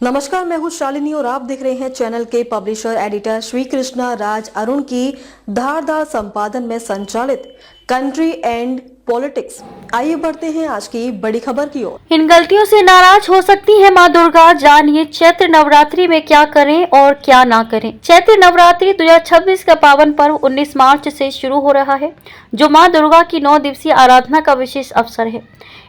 नमस्कार, मैं हूं शालिनी और आप देख रहे हैं चैनल के पब्लिशर एडिटर श्री कृष्णा राज अरुण की धारदार संपादन में संचालित कंट्री एंड पॉलिटिक्स। आइए बढ़ते हैं आज की बड़ी खबर की ओर। इन गलतियों से नाराज हो सकती है मां दुर्गा, जानिए चैत्र नवरात्रि में क्या करें और क्या ना करें। चैत्र नवरात्रि 2026 का पावन पर्व 19 मार्च से शुरू हो रहा है, जो मां दुर्गा की 9 दिवसीय आराधना का विशेष अवसर है।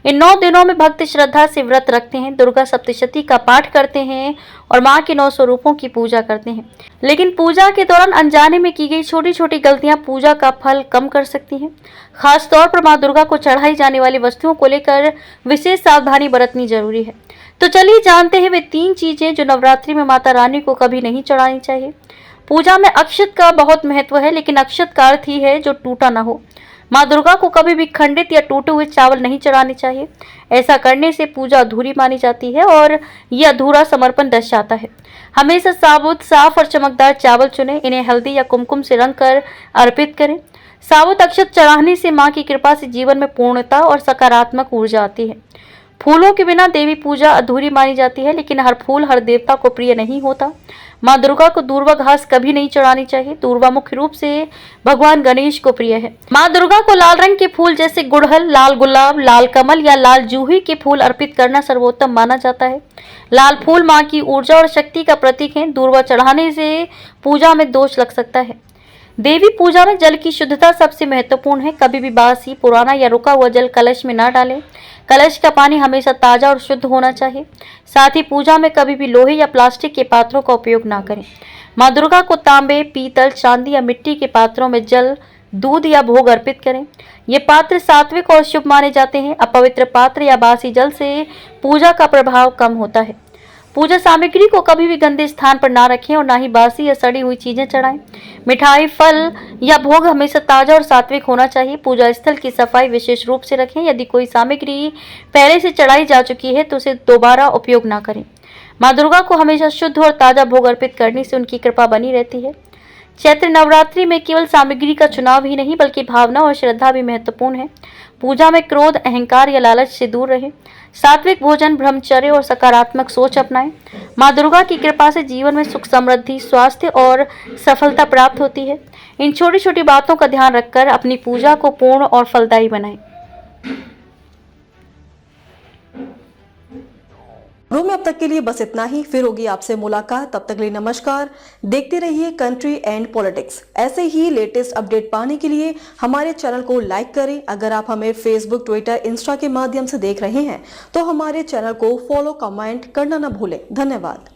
इन 9 दिनों में भक्त श्रद्धा से व्रत रखते हैं, दुर्गा सप्तशती का पाठ करते हैं और मां के 9 स्वरूपों की पूजा करते हैं। लेकिन पूजा के दौरान अनजाने में की गई छोटी छोटी गलतियां पूजा का फल कम कर सकती हैं। खास तौर पर मां दुर्गा को चढ़ाई जाने वाली वस्तुओं को लेकर विशेष सावधानी बरतनी जरूरी है। तो चलिए जानते हैं वे 3 चीजें जो नवरात्रि में माता रानी को कभी नहीं चढ़ानी चाहिए। पूजा में अक्षत का बहुत महत्व है, लेकिन अक्षत का अर्थ ही है जो टूटा ना हो। मां दुर्गा को कभी भी खंडित या टूटे हुए चावल नहीं चढ़ाने चाहिए। ऐसा करने से पूजा अधूरी मानी जाती है और यह अधूरा समर्पण दर्शाता है। हमेशा साबुत, साफ और चमकदार चावल चुनें। इन्हें हल्दी या कुमकुम से रंग कर अर्पित करें। साबुत अक्षत चढ़ाने से मां की कृपा से जीवन में पूर्णता और सकारात्मक ऊर्जा आती है। फूलों के बिना देवी पूजा अधूरी मानी जाती है, लेकिन हर फूल हर देवता को प्रिय नहीं होता। मां दुर्गा को दूर्वा घास कभी नहीं चढ़ानी चाहिए। दूर्वा मुख्य रूप से भगवान गणेश को प्रिय है। मां दुर्गा को लाल रंग के फूल जैसे गुड़हल, लाल गुलाब, लाल कमल या लाल जूही के फूल अर्पित करना सर्वोत्तम माना जाता है। लाल फूल मां की ऊर्जा और शक्ति का प्रतीक है। दूर्वा चढ़ाने से पूजा में दोष लग सकता है। देवी पूजा में जल की शुद्धता सबसे महत्वपूर्ण है। कभी भी बासी, पुराना या रुका हुआ जल कलश में न डालें। कलश का पानी हमेशा ताजा और शुद्ध होना चाहिए। साथ ही पूजा में कभी भी लोहे या प्लास्टिक के पात्रों का उपयोग ना करें। मां दुर्गा को तांबे, पीतल, चांदी या मिट्टी के पात्रों में जल, दूध या भोग अर्पित करें। ये पात्र सात्विक और शुभ माने जाते हैं। अपवित्र पात्र या बासी जल से पूजा का प्रभाव कम होता है। पूजा सामग्री को कभी भी गंदे स्थान पर ना रखें और ना ही बासी या सड़ी हुई चीजें चढ़ाएं। मिठाई, फल या भोग हमेशा ताजा और सात्विक होना चाहिए। पूजा स्थल की सफाई विशेष रूप से रखें। यदि कोई सामग्री पहले से चढ़ाई जा चुकी है तो उसे दोबारा उपयोग ना करें। मां दुर्गा को हमेशा शुद्ध और ताजा भोग अर्पित करने से उनकी कृपा बनी रहती है। चैत्र नवरात्रि में केवल सामग्री का चुनाव ही नहीं, बल्कि भावना और श्रद्धा भी महत्वपूर्ण है। पूजा में क्रोध, अहंकार या लालच से दूर रहें। सात्विक भोजन, ब्रह्मचर्य और सकारात्मक सोच अपनाएं। मां दुर्गा की कृपा से जीवन में सुख, समृद्धि, स्वास्थ्य और सफलता प्राप्त होती है। इन छोटी छोटी बातों का ध्यान रखकर अपनी पूजा को पूर्ण और फलदायी बनाएं। रूम में अब तक के लिए बस इतना ही। फिर होगी आपसे मुलाकात, तब तक के लिए नमस्कार। देखते रहिए कंट्री एंड पॉलिटिक्स। ऐसे ही लेटेस्ट अपडेट पाने के लिए हमारे चैनल को लाइक करें। अगर आप हमें फेसबुक, ट्विटर, इंस्टा के माध्यम से देख रहे हैं तो हमारे चैनल को फॉलो, कमेंट करना न भूलें। धन्यवाद।